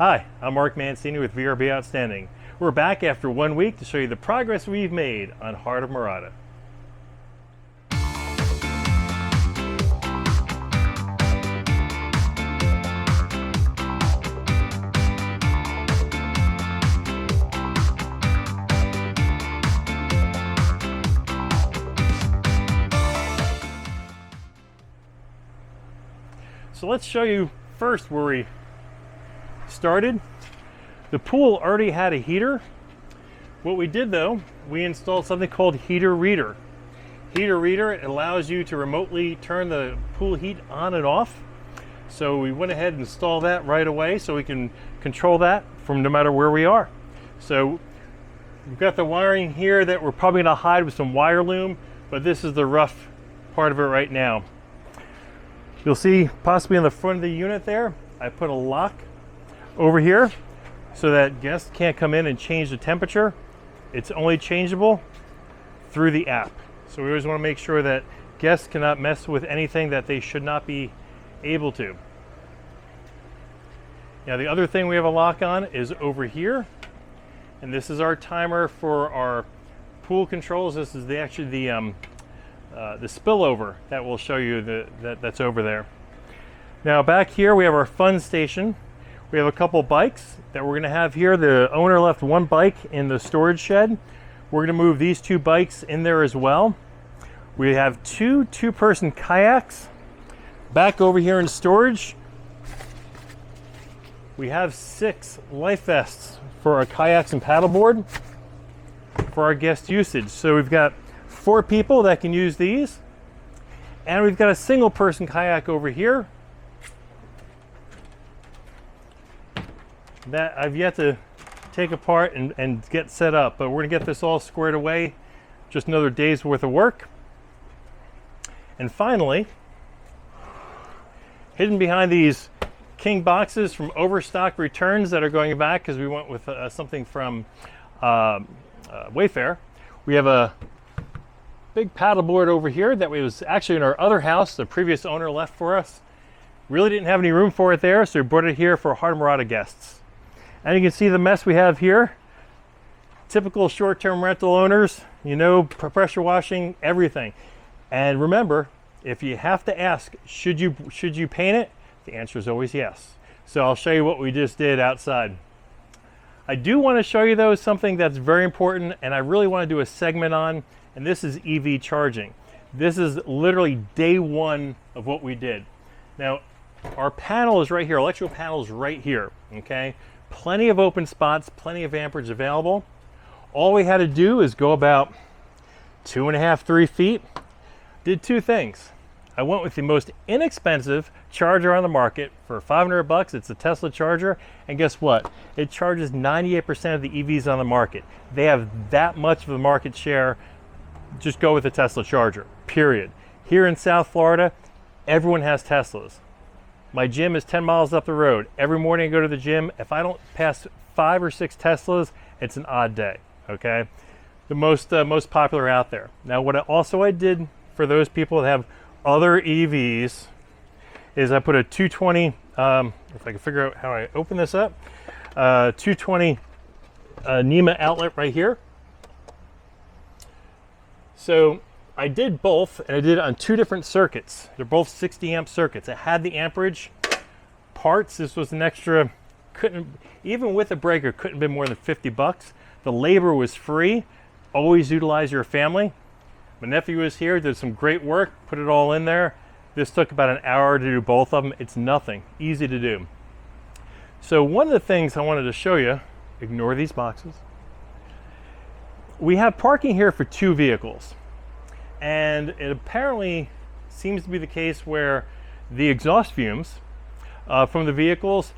Hi, I'm Mark Mancini with VRBO Outstanding. We're back after 1 week to show you the progress we've made on Heart of Murata. So let's show you first where we started. The pool already had a heater. What we did though, we installed something called Heater Reader. Heater Reader allows you to remotely turn the pool heat on and off. So we went ahead and installed that right away so we can control that from no matter where we are. So we've got the wiring here that we're probably gonna hide with some wire loom, but this is the rough part of it right now. You'll see possibly on the front of the unit there, I put a lock over here so that guests can't come in and change the temperature. It's only changeable through the app. So we always want to make sure that guests cannot mess with anything that they should not be able to. Now the other thing we have a lock on is over here, and this is our timer for our pool controls. This is the spillover that will show you that's over there. Now back here we have our fun station. We have a couple bikes that we're going to have here. The owner left one bike in the storage shed. We're going to move these two bikes in there as well. We have two-person kayaks back over here in storage. We have 6 life vests for our kayaks and paddleboard for our guest usage. So we've got 4 people that can use these, and we've got a single person kayak over here that I've yet to take apart and get set up, but we're gonna get this all squared away. Just another day's worth of work. And finally, hidden behind these king boxes from overstock returns that are going back because we went with something from Wayfair, we have a big paddleboard over here that was actually in our other house the previous owner left for us. Really didn't have any room for it there, so we brought it here for Heart of Murata guests. And you can see the mess we have here. Typical short-term rental owners, you know, pressure washing, everything. And remember, if you have to ask, should you paint it? The answer is always yes. So I'll show you what we just did outside. I do want to show you though something that's very important, and I really want to do a segment on, and this is EV charging. This is literally day one of what we did. Now, our panel is right here, electrical panel is right here, okay? Plenty of open spots, plenty of amperage available. All we had to do is go about 2.5, 3 feet. Did 2 things. I went with the most inexpensive charger on the market for 500 bucks. It's a Tesla charger, and guess what? It charges 98% of the EVs on the market. They have that much of a market share. Just go with the Tesla charger, period. Here in South Florida, everyone has Teslas. My gym is 10 miles up the road. Every morning I go to the gym. If I don't pass 5 or 6 Teslas, it's an odd day, okay? The most popular out there. Now what I did for those people that have other EVs is I put a 220, if I can figure out how I open this up, 220 NEMA outlet right here. So I did both, and I did it on 2 different circuits. They're both 60 amp circuits. I had the amperage parts. This was an extra, even with a breaker, couldn't have been more than 50 bucks. The labor was free. Always utilize your family. My nephew was here, did some great work, put it all in there. This took about an hour to do both of them. It's nothing, easy to do. So one of the things I wanted to show you, ignore these boxes. We have parking here for 2 vehicles. And it apparently seems to be the case where the exhaust fumes from the vehicles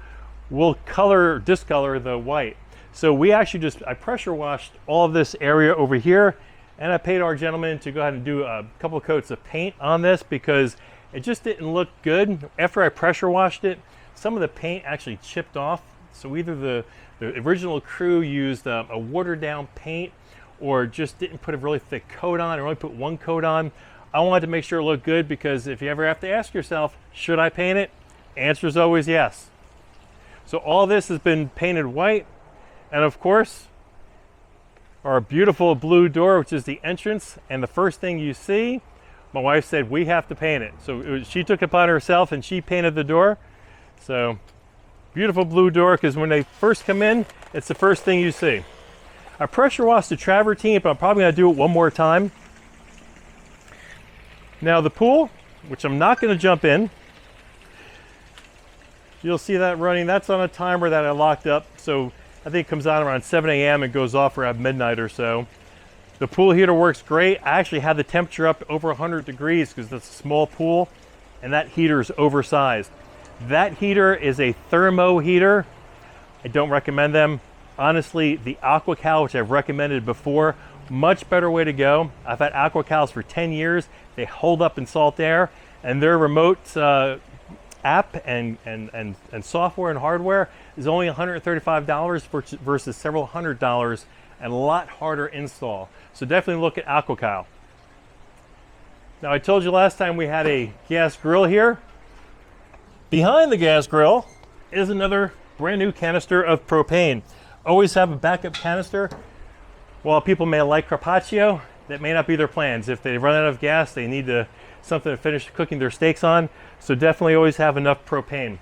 will discolor the white. So we actually I pressure washed all of this area over here, and I paid our gentleman to go ahead and do a couple of coats of paint on this because it just didn't look good. After I pressure washed it, some of the paint actually chipped off. So either the original crew used a watered down paint or just didn't put a really thick coat on, or only put 1 coat on. I wanted to make sure it looked good because if you ever have to ask yourself, should I paint it? Answer is always yes. So all this has been painted white. And of course, our beautiful blue door, which is the entrance. And the first thing you see, my wife said, we have to paint it. So she took it upon herself and she painted the door. So beautiful blue door, because when they first come in, it's the first thing you see. I pressure washed the travertine, but I'm probably gonna do it one more time. Now the pool, which I'm not gonna jump in, you'll see that running. That's on a timer that I locked up. So I think it comes on around 7 a.m. and goes off around midnight or so. The pool heater works great. I actually had the temperature up to over 100 degrees because it's a small pool and that heater is oversized. That heater is a thermo heater. I don't recommend them. Honestly, the AquaCal, which I've recommended before, much better way to go. I've had AquaCals for 10 years. They hold up in salt air, and their remote app and software and hardware is only $135 versus several $100 and a lot harder install. So definitely look at AquaCal. Now I told you last time we had a gas grill here. Behind the gas grill is another brand new canister of propane. Always have a backup canister. While people may like carpaccio, that may not be their plans. If they run out of gas, they need something to finish cooking their steaks on. So definitely always have enough propane.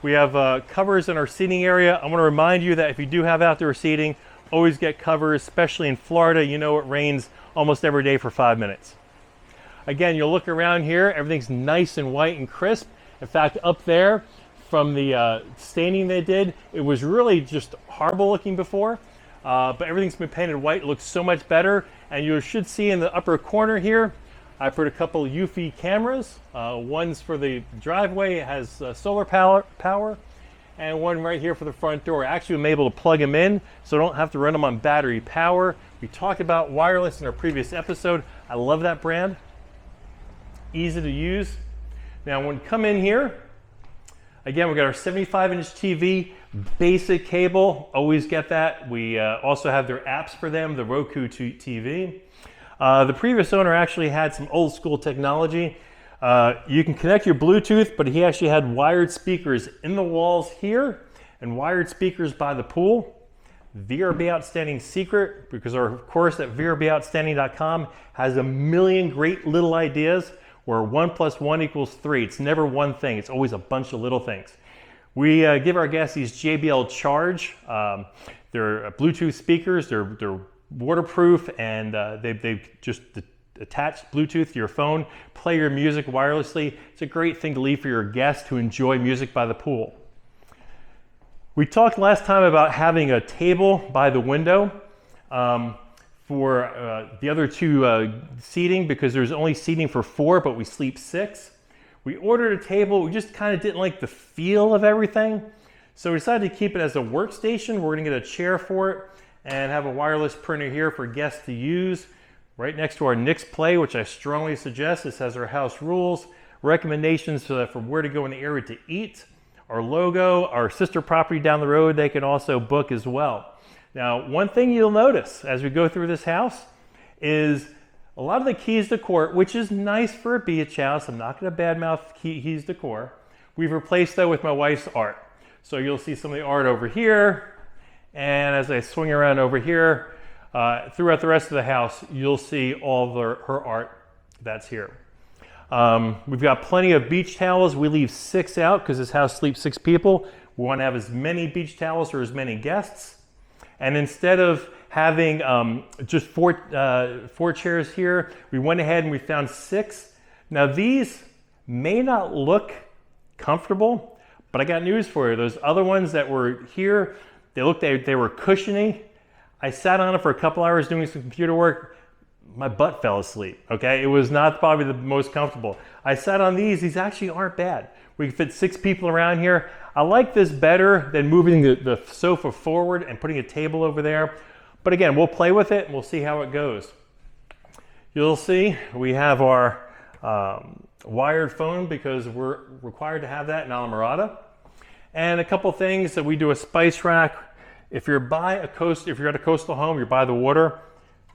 We have covers in our seating area. I want to remind you that if you do have outdoor seating, always get covers, especially in Florida. You know it rains almost every day for 5 minutes. Again, you'll look around here, everything's nice and white and crisp. In fact, up there, from the staining they did, it was really just horrible looking before. But everything's been painted white. It looks so much better. And you should see in the upper corner here, I put a couple UV cameras. One's for the driveway, it has solar power, and one right here for the front door. Actually, I'm able to plug them in, so I don't have to run them on battery power. We talked about wireless in our previous episode. I love that brand. Easy to use. Now, when you come in here, again, we got our 75-inch TV, basic cable, always get that. We also have their apps for them, the Roku TV. The previous owner actually had some old school technology. You can connect your Bluetooth, but he actually had wired speakers in the walls here and wired speakers by the pool. VRB Outstanding secret, because of course at VRBOutstanding.com has a million great little ideas where 1 + 1 = 3. It's never one thing, it's always a bunch of little things. We give our guests these JBL Charge. They're Bluetooth speakers, they're waterproof, and they've just attached Bluetooth to your phone, play your music wirelessly. It's a great thing to leave for your guests to enjoy music by the pool. We talked last time about having a table by the window for the other two seating, because there's only seating for 4, but we sleep 6. We ordered a table. We just kind of didn't like the feel of everything. So we decided to keep it as a workstation. We're gonna get a chair for it and have a wireless printer here for guests to use. Right next to our Nix Play, which I strongly suggest. This has our house rules, recommendations for where to go in the area to eat, our logo, our sister property down the road they can also book as well. Now, one thing you'll notice as we go through this house is a lot of the keys decor, which is nice for a beach house. I'm not going to badmouth keys decor. We've replaced that with my wife's art. So you'll see some of the art over here. And as I swing around over here, throughout the rest of the house, you'll see all of her art that's here. We've got plenty of beach towels. We leave 6 out because this house sleeps 6 people. We want to have as many beach towels for as many guests. And instead of having just 4 chairs here, we went ahead and we found 6. Now these may not look comfortable, but I got news for you. Those other ones that were here, they were cushiony. I sat on it for a couple hours doing some computer work. My butt fell asleep, okay? It was not probably the most comfortable. I sat on these actually aren't bad. We can fit 6 people around here. I like this better than moving the sofa forward and putting a table over there. But again, we'll play with it and we'll see how it goes. You'll see we have our wired phone because we're required to have that in Alamorada. And a couple things that we do: a spice rack. If you're at a coastal home, you're by the water,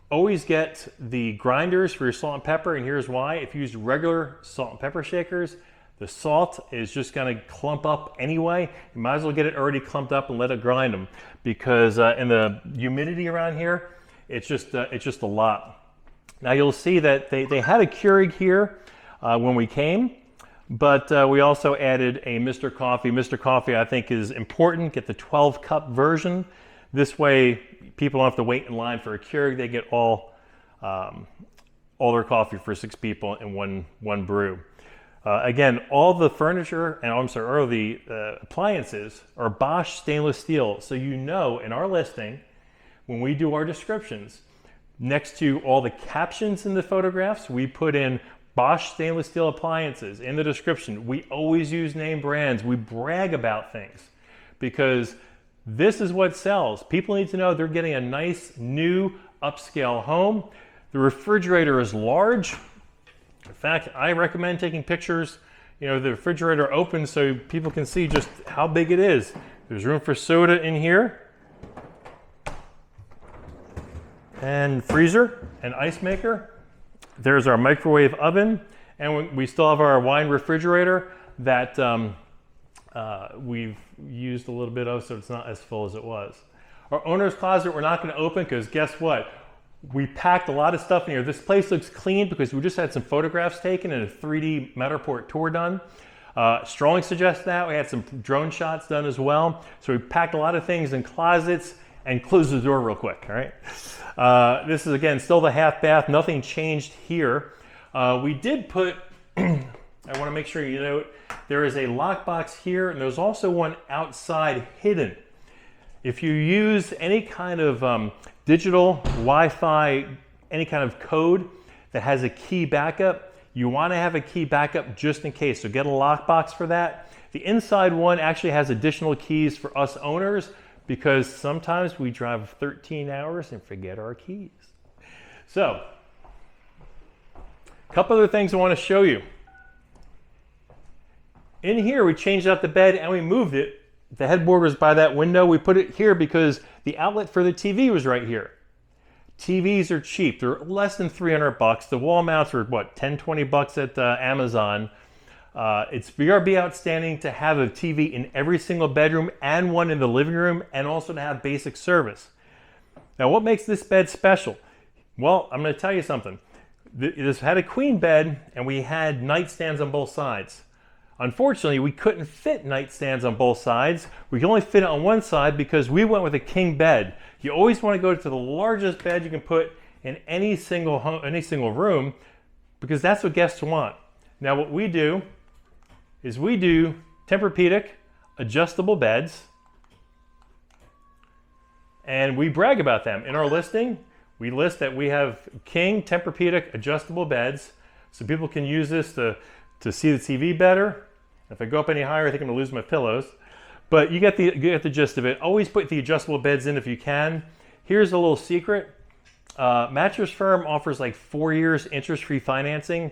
always get the grinders for your salt and pepper, and here's why. If you use regular salt and pepper shakers, The salt is just going to clump up anyway. You might as well get it already clumped up and let it grind them, because in the humidity around here, it's just a lot. Now you'll see that they had a Keurig here when we came, but we also added a Mr. Coffee. Mr. Coffee, I think, is important. Get the 12-cup version. This way, people don't have to wait in line for a Keurig. They get all their coffee for 6 people in one brew. Again, all the furniture and all the appliances are Bosch stainless steel. So you know, in our listing, when we do our descriptions, next to all the captions in the photographs, we put in Bosch stainless steel appliances in the description. We always use name brands. We brag about things because this is what sells. People need to know they're getting a nice new upscale home. The refrigerator is large. In fact, I recommend taking pictures, the refrigerator open so people can see just how big it is. There's room for soda in here, and freezer and ice maker. There's our microwave oven, and we still have our wine refrigerator that we've used a little bit of, so it's not as full as it was. Our owner's closet we're not going to open because guess what? We packed a lot of stuff in here. This place looks clean because we just had some photographs taken and a 3D Matterport tour done. Strongly suggest that. We had some drone shots done as well. So we packed a lot of things in closets and closed the door real quick, all right? This is, again, still the half bath. Nothing changed here. We did put, I want to make sure you know, there is a lockbox here, and there's also one outside hidden. If you use any kind of digital, Wi-Fi, any kind of code that has a key backup, you want to have a key backup just in case. So get a lockbox for that. The inside one actually has additional keys for us owners because sometimes we drive 13 hours and forget our keys. So, a couple other things I want to show you. In here, we changed out the bed and we moved it. The headboard was by that window. We put it here because the outlet for the TV was right here. TVs are cheap. They're less than 300 bucks. The wall mounts are what, 10, 20 bucks at Amazon. It's VRB outstanding to have a TV in every single bedroom and one in the living room, and also to have basic service. Now, what makes this bed special? Well, I'm going to tell you something. This had a queen bed and we had nightstands on both sides. Unfortunately, we couldn't fit nightstands on both sides. We could only fit it on one side because we went with a king bed. You always want to go to the largest bed you can put in any single home, any single room, because that's what guests want. Now, what we do is we do Tempur-Pedic adjustable beds, and we brag about them. In our listing, we list that we have king Tempur-Pedic adjustable beds, so people can use this to see the TV better. If I go up any higher, I think I'm gonna lose my pillows. But you get the gist of it. Always put the adjustable beds in if you can. Here's a little secret. Mattress Firm offers like 4 years interest-free financing.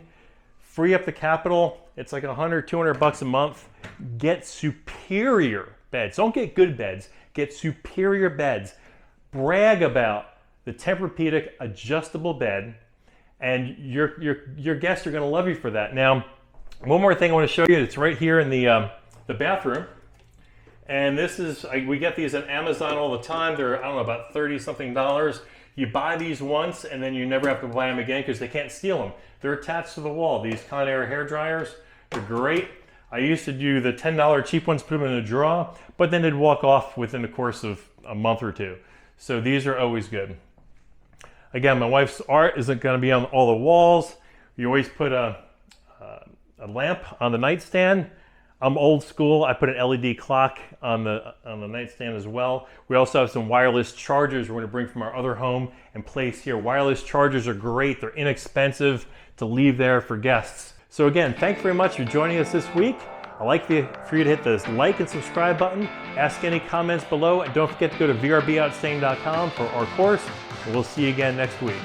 Free up the capital. It's like 100, 200 bucks a month. Get superior beds. Don't get good beds. Get superior beds. Brag about the Tempur-Pedic adjustable bed, and your guests are gonna love you for that. Now, one more thing I want to show you. It's right here in the bathroom. And this is, we get these at Amazon all the time. They're, I don't know, about 30 something dollars. You buy these once and then you never have to buy them again because they can't steal them. They're attached to the wall. These Conair hair dryers, they're great. I used to do the $10 cheap ones, put them in a drawer, but then they'd walk off within the course of a month or two. So these are always good. Again, my wife's art isn't going to be on all the walls. You always put a lamp on the nightstand. I'm old school. I put an LED clock on the nightstand as well. We also have some wireless chargers we're going to bring from our other home and place here. Wireless chargers are great. They're inexpensive to leave there for guests. So again, thanks very much for joining us this week. I'd like for you to hit the like and subscribe button. Ask any comments below, and don't forget to go to vrbOutstanding.com for our course. And we'll see you again next week.